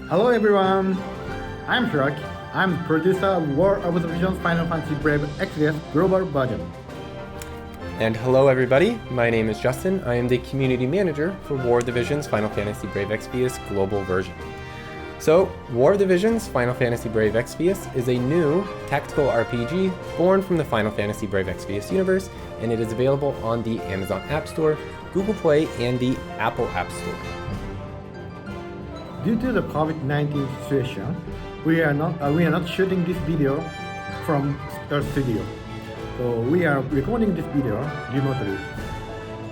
Hello everyone, I'm Hiroki. I'm producer of War of the Visions Final Fantasy Brave Exvius Global Version. And hello everybody, my name is Justin. I am the community manager for War of the Visions Final Fantasy Brave Exvius Global Version. So, War of the Visions Final Fantasy Brave Exvius is a new tactical RPG born from the Final Fantasy Brave Exvius universe, and it is available on the Amazon App Store, Google Play, and the Apple App Store. Due to the COVID-19 situation, we are not shooting this video from our studio. So we are recording this video remotely.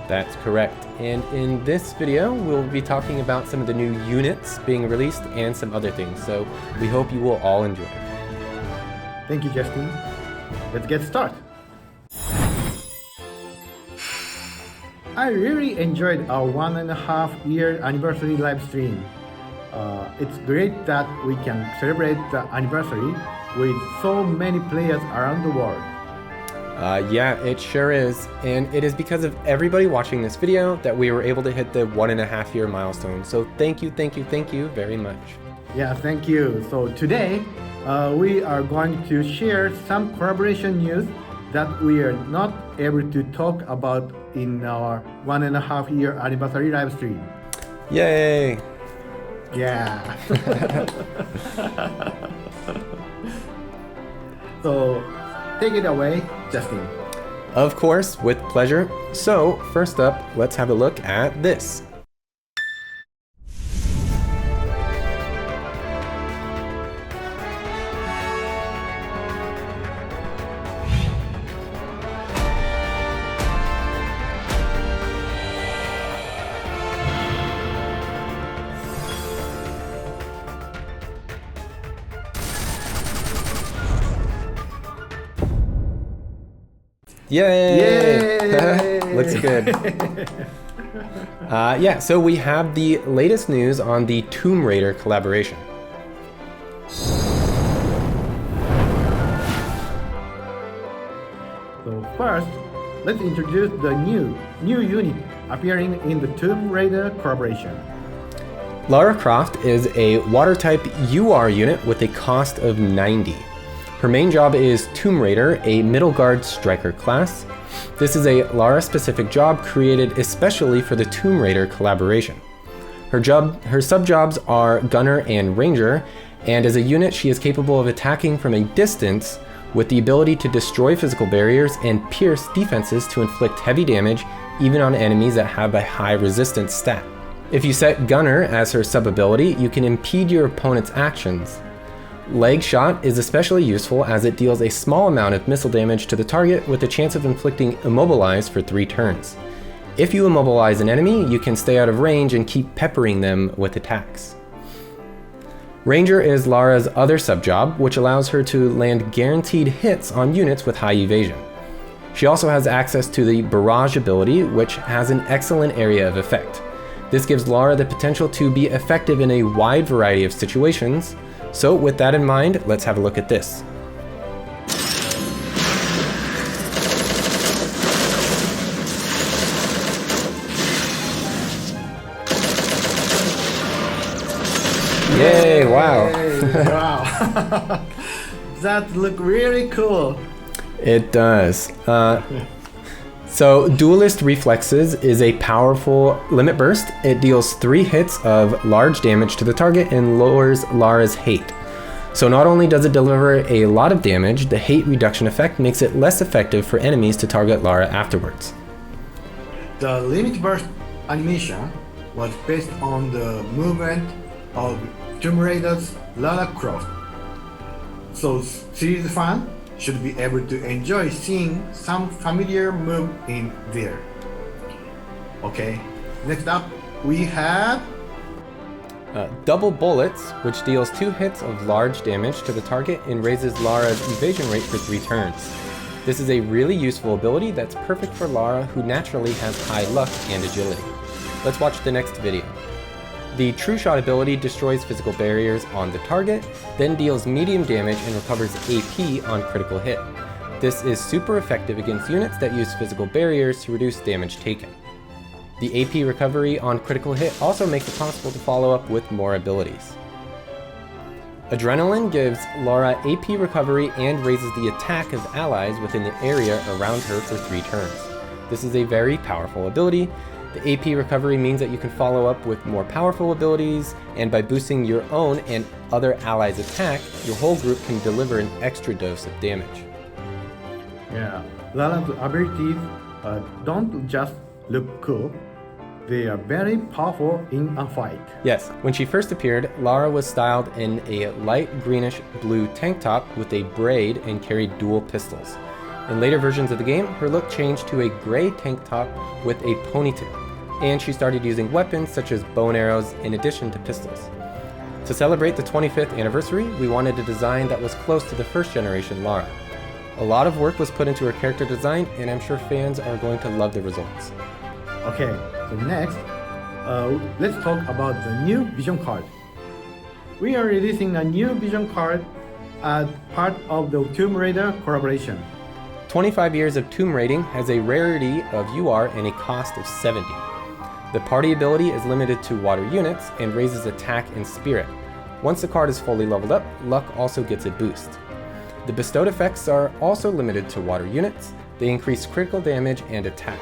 That's correct. And in this video, we'll be talking about some of the new units being released and some other things. So we hope you will all enjoy. Thank you, Justin. Let's get started. I really enjoyed our 1.5 year anniversary live stream. It's great that we can celebrate the anniversary with so many players around the world. Yeah, it sure is. And it is because of everybody watching this video that we were able to hit the 1.5 year milestone. So thank you very much. Yeah, thank you. So today, we are going to share some collaboration news that we are not able to talk about in our 1.5 year anniversary live stream. Yay! Yeah. So, take it away, Justin. Of course, with pleasure. So, first up, let's have a look at this. Yay! Yay! Looks good. Yeah, so we have the latest news on the Tomb Raider collaboration. So first, let's introduce the new unit appearing in the Tomb Raider collaboration. Lara Croft is a water-type UR unit with a cost of 90. Her main job is Tomb Raider, a middle guard striker class. This is a Lara-specific job created especially for the Tomb Raider collaboration. Her sub-jobs are Gunner and Ranger, and as a unit she is capable of attacking from a distance with the ability to destroy physical barriers and pierce defenses to inflict heavy damage even on enemies that have a high resistance stat. If you set Gunner as her sub-ability, you can impede your opponent's actions. Leg Shot is especially useful as it deals a small amount of missile damage to the target with a chance of inflicting Immobilize for 3 turns. If you immobilize an enemy, you can stay out of range and keep peppering them with attacks. Ranger is Lara's other sub-job, which allows her to land guaranteed hits on units with high evasion. She also has access to the Barrage ability, which has an excellent area of effect. This gives Lara the potential to be effective in a wide variety of situations. So with that in mind, let's have a look at this. Yay, wow. Wow. That looks really cool. It does. So Duelist Reflexes is a powerful limit burst. It deals 3 hits of large damage to the target and lowers Lara's hate. So not only does it deliver a lot of damage, the hate reduction effect makes it less effective for enemies to target Lara afterwards. The limit burst animation was based on the movement of Tomb Raider's Lara Croft. So series fans should be able to enjoy seeing some familiar move in there. Okay, next up we have Double Bullets, which deals 2 hits of large damage to the target and raises Lara's evasion rate for 3 turns. This is a really useful ability that's perfect for Lara, who naturally has high luck and agility. Let's watch the next video. The True Shot ability destroys physical barriers on the target, then deals medium damage and recovers AP on critical hit. This is super effective against units that use physical barriers to reduce damage taken. The AP recovery on critical hit also makes it possible to follow up with more abilities. Adrenaline gives Lara AP recovery and raises the attack of allies within the area around her for 3 turns. This is a very powerful ability. The AP recovery means that you can follow up with more powerful abilities, and by boosting your own and other allies' attack, your whole group can deliver an extra dose of damage. Yeah, Lara's abilities don't just look cool, they are very powerful in a fight. Yes, when she first appeared, Lara was styled in a light greenish blue tank top with a braid and carried dual pistols. In later versions of the game, her look changed to a gray tank top with a ponytail, and she started using weapons such as bow and arrows in addition to pistols. To celebrate the 25th anniversary, we wanted a design that was close to the first generation Lara. A lot of work was put into her character design, and I'm sure fans are going to love the results. Okay, so next, let's talk about the new vision card. We are releasing a new vision card as part of the Tomb Raider collaboration. 25 years of Tomb Raiding has a rarity of UR and a cost of 70. The party ability is limited to water units and raises attack and spirit. Once the card is fully leveled up, luck also gets a boost. The bestowed effects are also limited to water units. They increase critical damage and attack.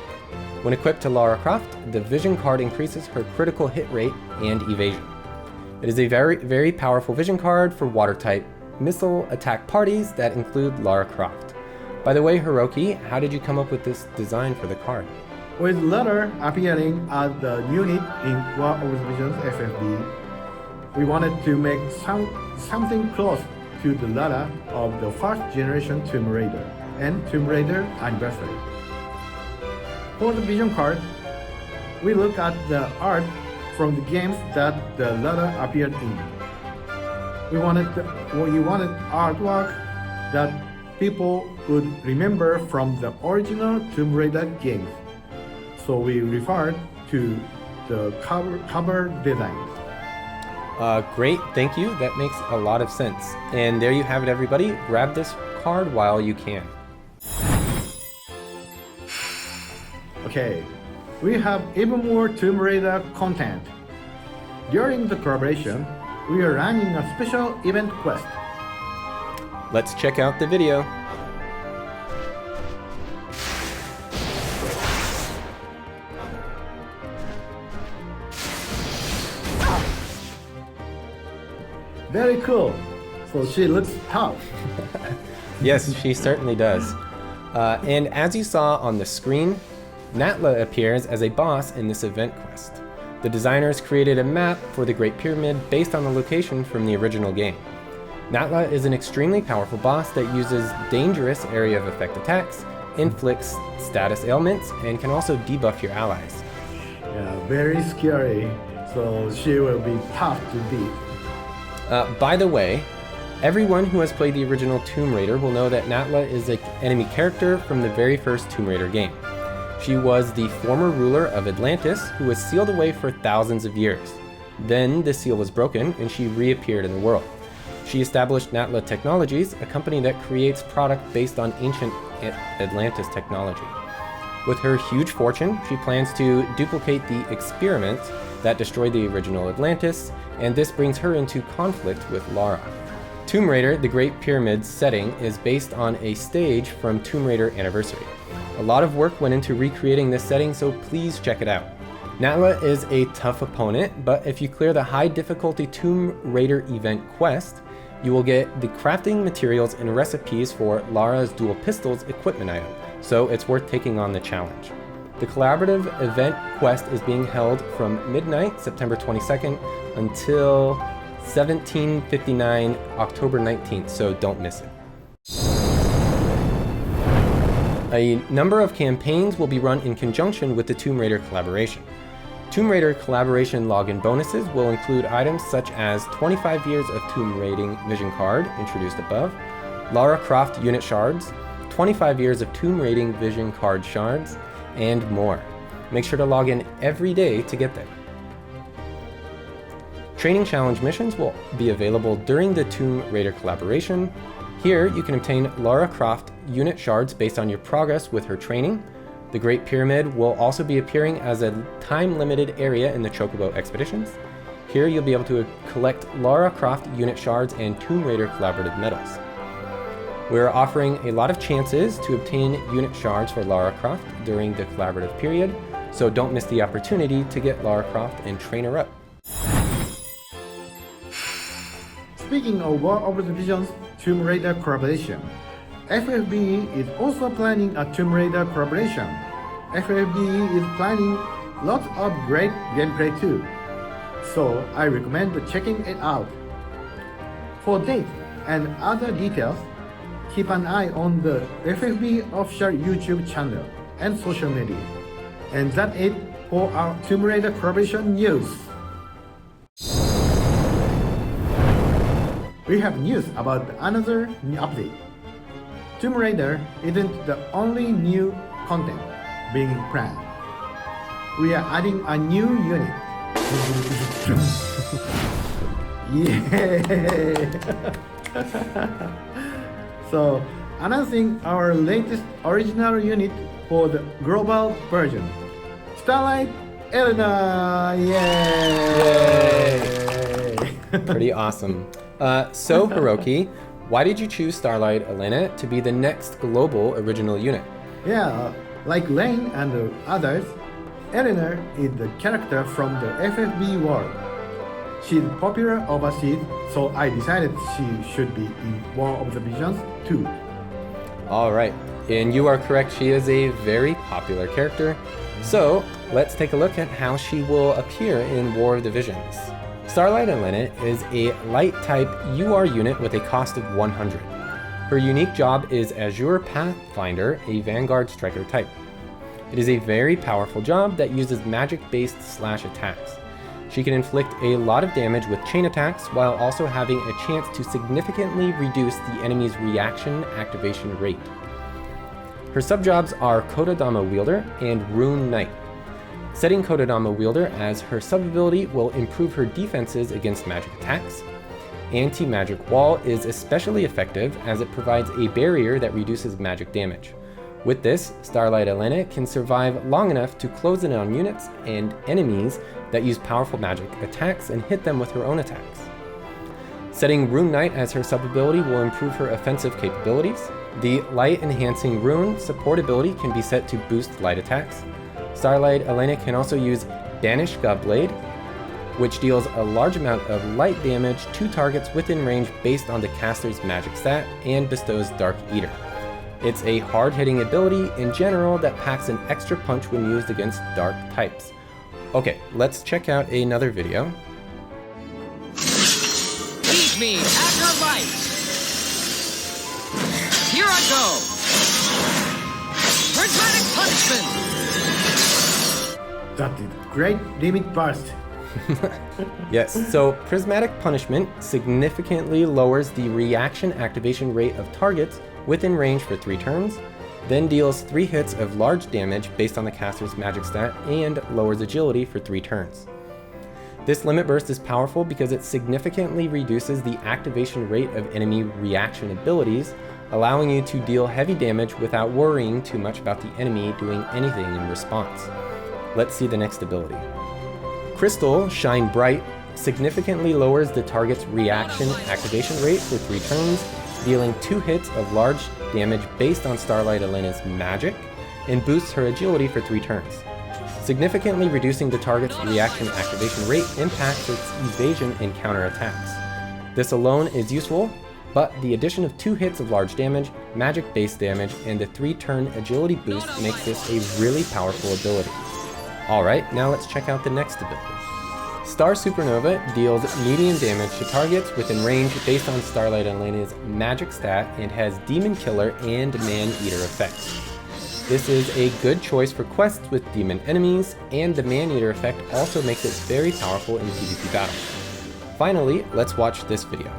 When equipped to Lara Croft, the vision card increases her critical hit rate and evasion. It is a very powerful vision card for water-type missile attack parties that include Lara Croft. By the way, Hiroki, how did you come up with this design for the card? With Lara appearing as the unit in War of the Visions FFBE, we wanted to make something close to the Lara of the first generation Tomb Raider and Tomb Raider Anniversary. For the vision card, we look at the art from the games that the Lara appeared in. We wanted artwork that people would remember from the original Tomb Raider games. So we referred to the cover design. Great, thank you. That makes a lot of sense. And there you have it, everybody. Grab this card while you can. Okay, we have even more Tomb Raider content. During the collaboration, we are running a special event quest. Let's check out the video. Very cool. So she looks tough. Yes, she certainly does. And as you saw on the screen, Natla appears as a boss in this event quest. The designers created a map for the Great Pyramid based on the location from the original game. Natla is an extremely powerful boss that uses dangerous area of effect attacks, inflicts status ailments, and can also debuff your allies. Yeah, very scary. So she will be tough to beat. By the way, everyone who has played the original Tomb Raider will know that Natla is an enemy character from the very first Tomb Raider game. She was the former ruler of Atlantis who was sealed away for thousands of years. Then the seal was broken and she reappeared in the world. She established Natla Technologies, a company that creates product based on ancient Atlantis technology. With her huge fortune, she plans to duplicate the experiment that destroyed the original Atlantis, and this brings her into conflict with Lara. Tomb Raider, the Great Pyramid's setting is based on a stage from Tomb Raider Anniversary. A lot of work went into recreating this setting, so please check it out. Natla is a tough opponent, but if you clear the high difficulty Tomb Raider event quest, you will get the crafting materials and recipes for Lara's dual pistols equipment item, so it's worth taking on the challenge. The collaborative event quest is being held from midnight, September 22nd, until 1759, October 19th, so don't miss it. A number of campaigns will be run in conjunction with the Tomb Raider collaboration. Tomb Raider collaboration login bonuses will include items such as 25 years of Tomb Raiding vision card, introduced above, Lara Croft unit shards, 25 years of Tomb Raiding vision card shards, and more. Make sure to log in every day to get them. Training challenge missions will be available during the Tomb Raider collaboration. Here, you can obtain Lara Croft unit shards based on your progress with her training. The Great Pyramid will also be appearing as a time-limited area in the Chocobo expeditions. Here you'll be able to collect Lara Croft unit shards and Tomb Raider collaborative medals. We're offering a lot of chances to obtain unit shards for Lara Croft during the collaborative period, so don't miss the opportunity to get Lara Croft and train her up. Speaking of War of the Visions Tomb Raider collaboration, FFBE is also planning a Tomb Raider collaboration. FFBE is planning lots of great gameplay too, so I recommend checking it out. For dates and other details, keep an eye on the FFBE official YouTube channel and social media. And that's it for our Tomb Raider collaboration news. We have news about another new update. Tomb Raider isn't the only new content being planned. We are adding a new unit. Yeah! So, announcing our latest original unit for the global version. Starlight, Elena! Yay! Pretty awesome. So Hiroki, why did you choose Starlight Elena to be the next global original unit? Yeah, like Lane and the others, Elena is the character from the FFB world. She's popular overseas, so I decided she should be in War of the Visions too. Alright, and you are correct, she is a very popular character. So, let's take a look at how she will appear in War of the Visions. Starlight Elena is a light type UR unit with a cost of 100. Her unique job is Azure Pathfinder, a Vanguard Striker type. It is a very powerful job that uses magic-based slash attacks. She can inflict a lot of damage with chain attacks while also having a chance to significantly reduce the enemy's reaction activation rate. Her subjobs are Kodadama Wielder and Rune Knight. Setting Kodadama Wielder as her sub-ability will improve her defenses against magic attacks. Anti-Magic Wall is especially effective as it provides a barrier that reduces magic damage. With this, Starlight Elena can survive long enough to close in on units and enemies that use powerful magic attacks and hit them with her own attacks. Setting Rune Knight as her sub-ability will improve her offensive capabilities. The Light Enhancing Rune support ability can be set to boost light attacks. Starlight Elena can also use Banish Godblade, which deals a large amount of light damage to targets within range based on the caster's magic stat, and bestows Dark Eater. It's a hard-hitting ability in general that packs an extra punch when used against dark types. Okay, let's check out another video. Lead me after light! Here I go! Prismatic punishment! That is great limit burst. Yes, so Prismatic Punishment significantly lowers the reaction activation rate of targets within range for 3 turns, then deals 3 hits of large damage based on the caster's magic stat, and lowers agility for 3 turns. This limit burst is powerful because it significantly reduces the activation rate of enemy reaction abilities, allowing you to deal heavy damage without worrying too much about the enemy doing anything in response. Let's see the next ability. Crystal Shine Bright significantly lowers the target's reaction activation rate for 3 turns, dealing 2 hits of large damage based on Starlight Elena's magic, and boosts her agility for 3 turns. Significantly reducing the target's reaction activation rate impacts its evasion and counter attacks. This alone is useful, but the addition of 2 hits of large damage, magic-based damage, and the 3-turn agility boost makes this a really powerful ability. Alright, now let's check out the next ability. Star Supernova deals medium damage to targets within range based on Starlight Elena's magic stat and has Demon Killer and Man-Eater effects. This is a good choice for quests with demon enemies, and the Man-Eater effect also makes it very powerful in PvP battle. Finally, let's watch this video.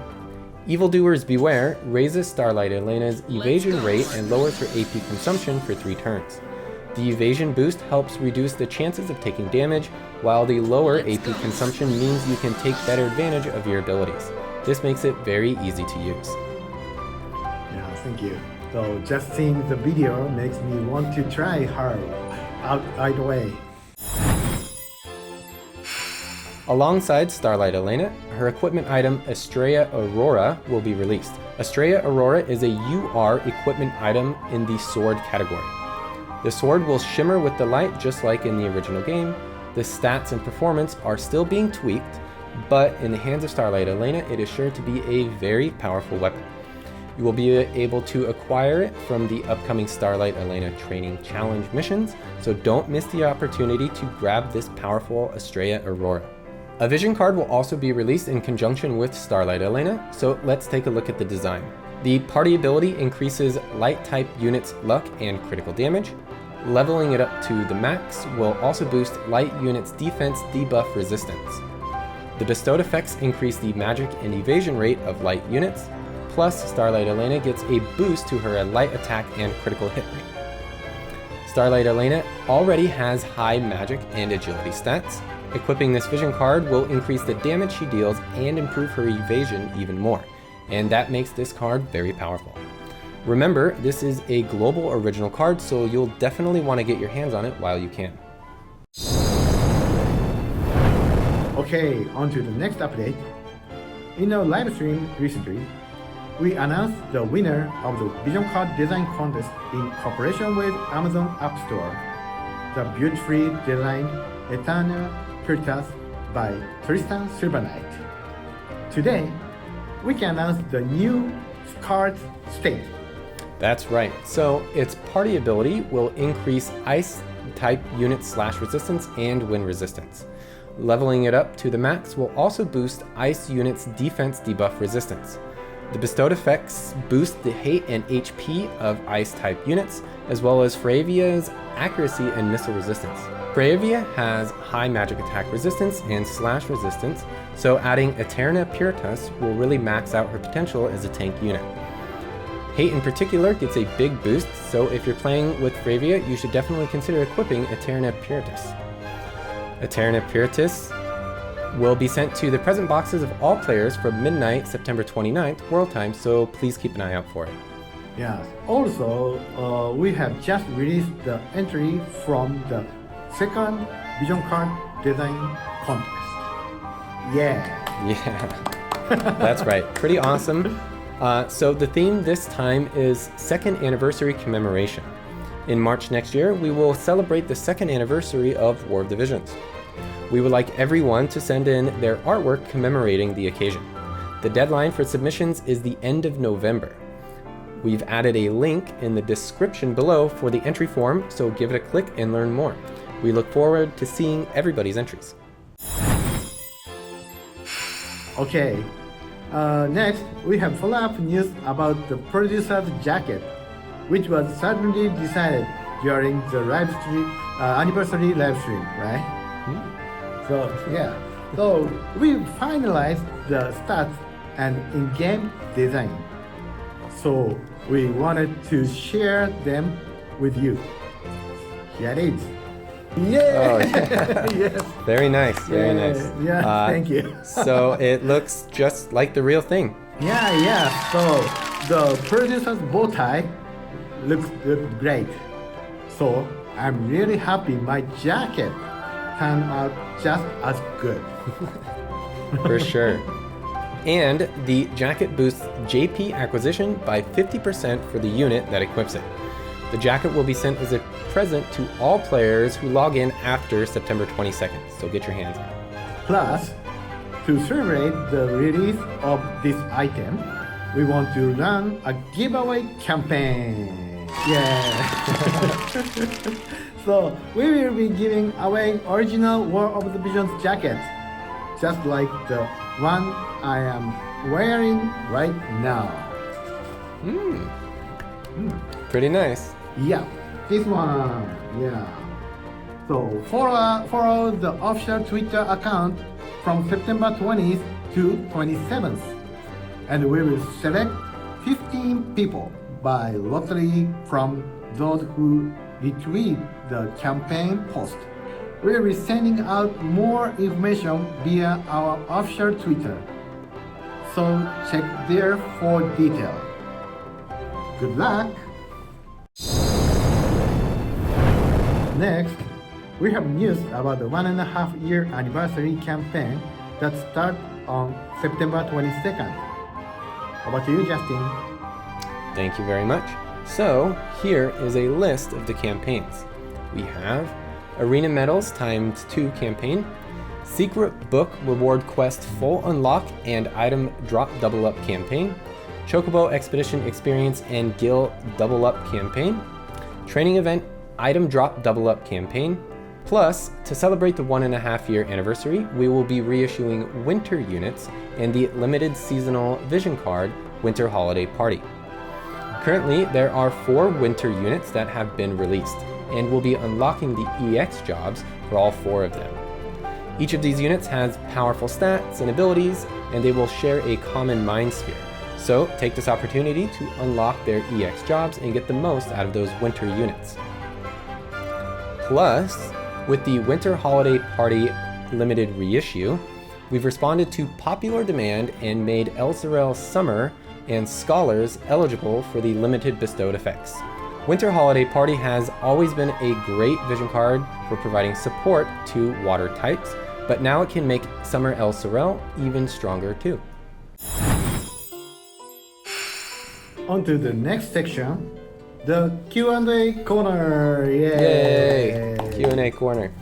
Evildoers Beware raises Starlight Elena's evasion rate and lowers her AP consumption for 3 turns. The evasion boost helps reduce the chances of taking damage, while the lower AP consumption means you can take better advantage of your abilities. This makes it very easy to use. Yeah, thank you. So just seeing the video makes me want to try her out right away. Alongside Starlight Elena, her equipment item Astraea Aurora will be released. Astraea Aurora is a UR equipment item in the sword category. The sword will shimmer with the light just like in the original game. The stats and performance are still being tweaked, but in the hands of Starlight Elena, it is sure to be a very powerful weapon. You will be able to acquire it from the upcoming Starlight Elena Training Challenge missions, so don't miss the opportunity to grab this powerful Astraea Aurora. A vision card will also be released in conjunction with Starlight Elena, so let's take a look at the design. The party ability increases light type units' luck and critical damage. Leveling it up to the max will also boost light units' defense debuff resistance. The bestowed effects increase the magic and evasion rate of light units, plus Starlight Elena gets a boost to her light attack and critical hit rate. Starlight Elena already has high magic and agility stats. Equipping this vision card will increase the damage she deals and improve her evasion even more, and that makes this card very powerful. Remember, this is a global original card, so you'll definitely want to get your hands on it while you can. Okay, on to the next update. In a live stream recently, we announced the winner of the Vision Card Design Contest in cooperation with Amazon App Store. The beautifully designed Eternal Puritas by Tristan Silverknight. Today, we can announce the new card state. That's right. So its party ability will increase ice type unit / resistance and wind resistance. Leveling it up to the max will also boost ice units' defense debuff resistance. The bestowed effects boost the hate and HP of ice type units, as well as Fravia's accuracy and missile resistance. Fravia has high magic attack resistance and slash resistance, so adding Eterna Puritas will really max out her potential as a tank unit. Hate in particular gets a big boost, so if you're playing with Fravia, you should definitely consider equipping Eterna Puritas. Eterna Puritas will be sent to the present boxes of all players from midnight September 29th world time, so please keep an eye out for it. Yes. Also, we have just released the entry from the second Vision Card Design Contest. Yeah, that's right. Pretty awesome. So the theme this time is second anniversary commemoration. In March next year, we will celebrate the second anniversary of War of the Visions. We would like everyone to send in their artwork commemorating the occasion. The deadline for submissions is the end of November. We've added a link in the description below for the entry form, so give it a click and learn more. We look forward to seeing everybody's entries. Okay. Next, we have follow-up news about the producer's jacket, which was suddenly decided during the live stream, anniversary live stream, right? So yeah, so we finalized the stats and in-game design. So we wanted to share them with you. Here it is. Yeah. Oh, yeah. Yes. Very nice, very nice. Yeah, thank you. So it looks just like the real thing. Yeah. So the producer's bow tie looks great. So I'm really happy my jacket turned out just as good. For sure. And the jacket boosts JP acquisition by 50% for the unit that equips it. The jacket will be sent as a present to all players who log in after September 22nd, so get your hands on it. Plus, to celebrate the release of this item, we want to run a giveaway campaign. Yeah. So we will be giving away original War of the Visions jacket, just like the one I am wearing right now. Pretty nice. Yeah, this one. Yeah. So follow the official Twitter account from September 20th to 27th, and we will select 15 people by lottery from those who retweet the campaign post. We'll be sending out more information via our official Twitter, so check there for detail. Good luck! Next, we have news about the 1.5-year anniversary campaign that starts on September 22nd. Over to you, Justin. Thank you very much. So here is a list of the campaigns. We have Arena Medals ×2 campaign, Secret Book Reward Quest Full Unlock and Item Drop Double Up campaign, Chocobo Expedition Experience and Gil Double Up campaign, Training Event Item Drop Double Up campaign, plus to celebrate the 1.5-year anniversary, we will be reissuing winter units and the limited seasonal vision card Winter Holiday Party. Currently, there are 4 winter units that have been released, and we'll be unlocking the EX jobs for all 4 of them. Each of these units has powerful stats and abilities, and they will share a common mind sphere. So take this opportunity to unlock their EX jobs and get the most out of those winter units. Plus, with the Winter Holiday Party limited reissue, we've responded to popular demand and made El Sorel Summer and Scholars eligible for the limited bestowed effects. Winter Holiday Party has always been a great vision card for providing support to water types, but now it can make Summer El Sorel even stronger too. On to the next section, the Q&A corner. Yay! Q&A corner.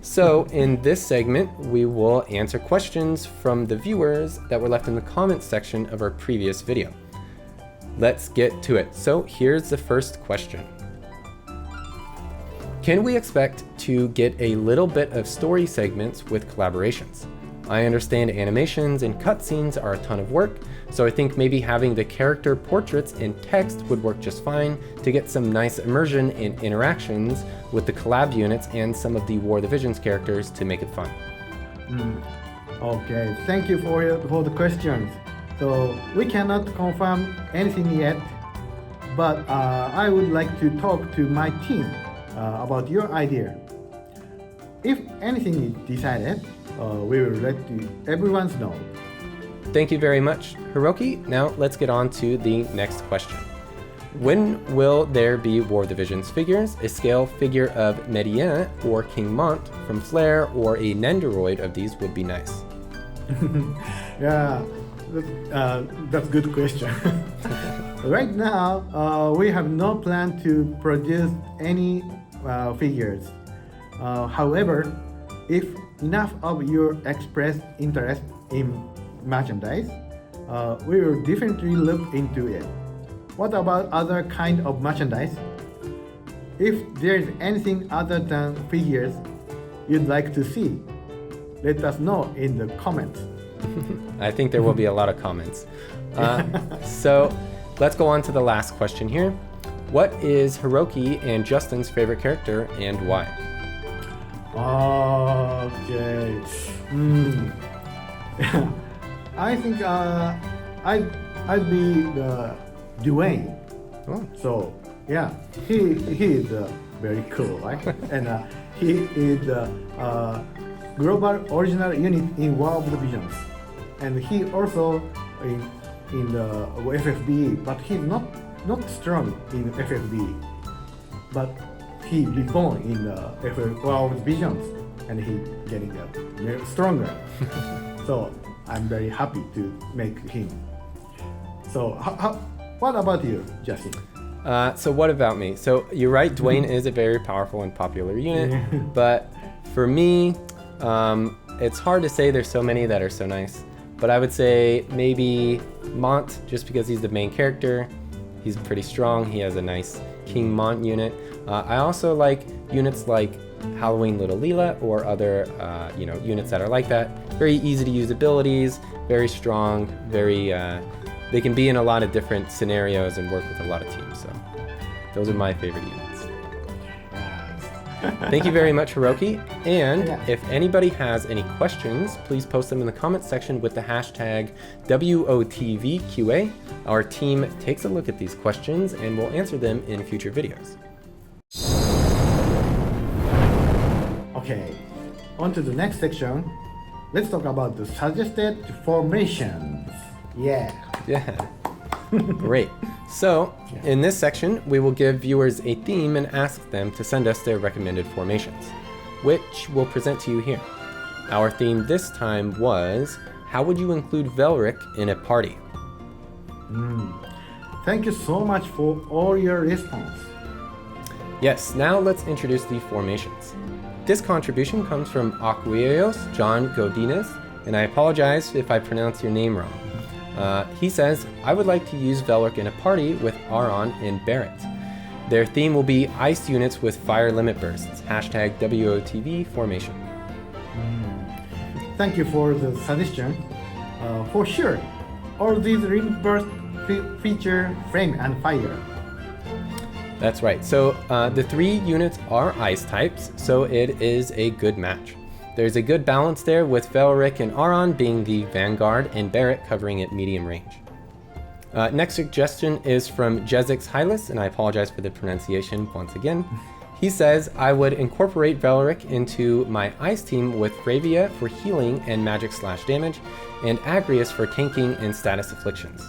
So in this segment, we will answer questions from the viewers that were left in the comments section of our previous video. Let's get to it. So here's the first question. Can we expect to get a little bit of story segments with collaborations? I understand animations and cutscenes are a ton of work, so I think maybe having the character portraits and text would work just fine to get some nice immersion and interactions with the collab units and some of the War of the Visions characters to make it fun. Okay, thank you for the questions. So we cannot confirm anything yet, but I would like to talk to my team about your idea. If anything is decided, we will let everyone know. Thank you very much, Hiroki. Now let's get on to the next question. When will there be War of the Visions figures? A scale figure of Medien or King Mont from Flare or a Nendoroid of these would be nice. Yeah, that's a good question. Right now, we have no plan to produce any figures. However, if enough of you express interest in merchandise, we will definitely look into it. What about other kind of merchandise? If there is anything other than figures you'd like to see, let us know in the comments. I think there will be a lot of comments. So let's go on to the last question here. What is Hiroki and Justin's favorite character and why? Okay. I think I'd be the Dwayne. Oh. So yeah, he is very cool, right? And he is the global original unit in War of the Visions, and he also in the FFBE, but he's not strong in FFBE, but he reborn in the War of the Visions, and he getting stronger. So I'm very happy to make him. So what about you, Justin? So what about me? So you're right, Dwayne is a very powerful and popular unit, but for me, it's hard to say. There's so many that are so nice, but I would say maybe Mont, just because he's the main character. He's pretty strong. He has a nice King Mont unit. I also like units like Halloween Little Leela or other units that are like that. Very easy to use abilities, very strong, very they can be in a lot of different scenarios and work with a lot of teams. So those are my favorite units. Thank you very much, Hiroki. And if anybody has any questions, please post them in the comments section with the hashtag WOTVQA. Our team takes a look at these questions and will answer them in future videos. Okay, on to the next section. Let's talk about the suggested formations. Yeah. Great. So in this section, we will give viewers a theme and ask them to send us their recommended formations. which we'll present to you here. Our theme this time was, how would you include Velric in a party? Thank you so much for all your response. Yes, now let's introduce the formations. This contribution comes from Aquios John Godinez, and I apologize if I pronounce your name wrong. He says, I would like to use Velric in a party with Aron and Barrett. Their theme will be ice units with fire limit bursts, hashtag WOTV formation. Thank you for the suggestion. For sure, all these limit bursts feature flame and fire. That's right. So the 3 units are ice types, so it is a good match. There's a good balance there with Velric and Aron being the vanguard and Barrett covering at medium range. Next suggestion is from Jezix Hylas, and I apologize for the pronunciation once again. He says, I would incorporate Velric into my ice team with Fravia for healing and magic/damage, and Agrius for tanking and status afflictions.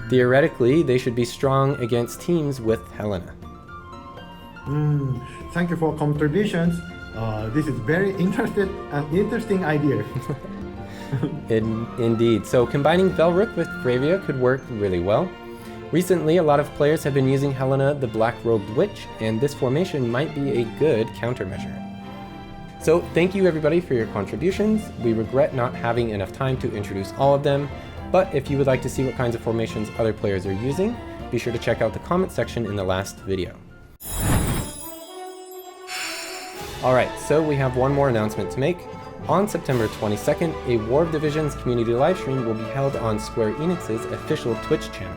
Theoretically, they should be strong against teams with Helena. Thank you for contributions. This is very interesting idea. Indeed. So combining Velric with Fravia could work really well. Recently, a lot of players have been using Helena the Black-Robed Witch, and this formation might be a good countermeasure. So thank you everybody for your contributions. We regret not having enough time to introduce all of them, but if you would like to see what kinds of formations other players are using, be sure to check out the comment section in the last video. Alright, so we have one more announcement to make. On September 22nd, a War of Divisions community livestream will be held on Square Enix's official Twitch channel.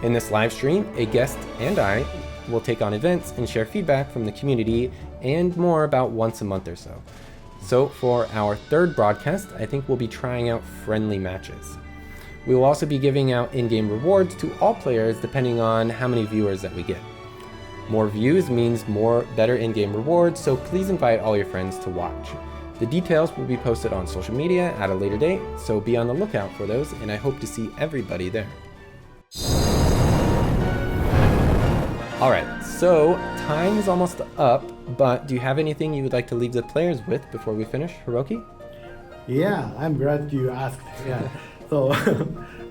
In this livestream, a guest and I will take on events and share feedback from the community and more about once a month or so. So for our 3rd broadcast, I think we'll be trying out friendly matches. We will also be giving out in-game rewards to all players depending on how many viewers that we get. More views means better in-game rewards, so please invite all your friends to watch. The details will be posted on social media at a later date, so be on the lookout for those, and I hope to see everybody there. Alright, so time is almost up, but do you have anything you would like to leave the players with before we finish, Hiroki? Yeah, I'm glad you asked. Yeah. So,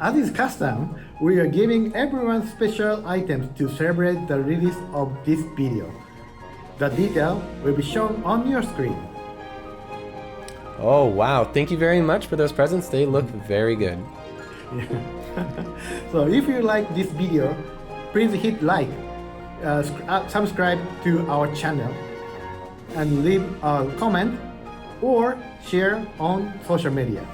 as is custom, we are giving everyone special items to celebrate the release of this video. The detail will be shown on your screen. Oh wow, thank you very much for those presents. They look very good. So if you like this video, please hit like, subscribe to our channel, and leave a comment or share on social media.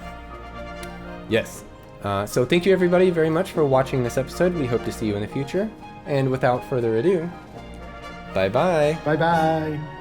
Yes. So thank you everybody very much for watching this episode. We hope to see you in the future. And without further ado, bye bye. Bye bye.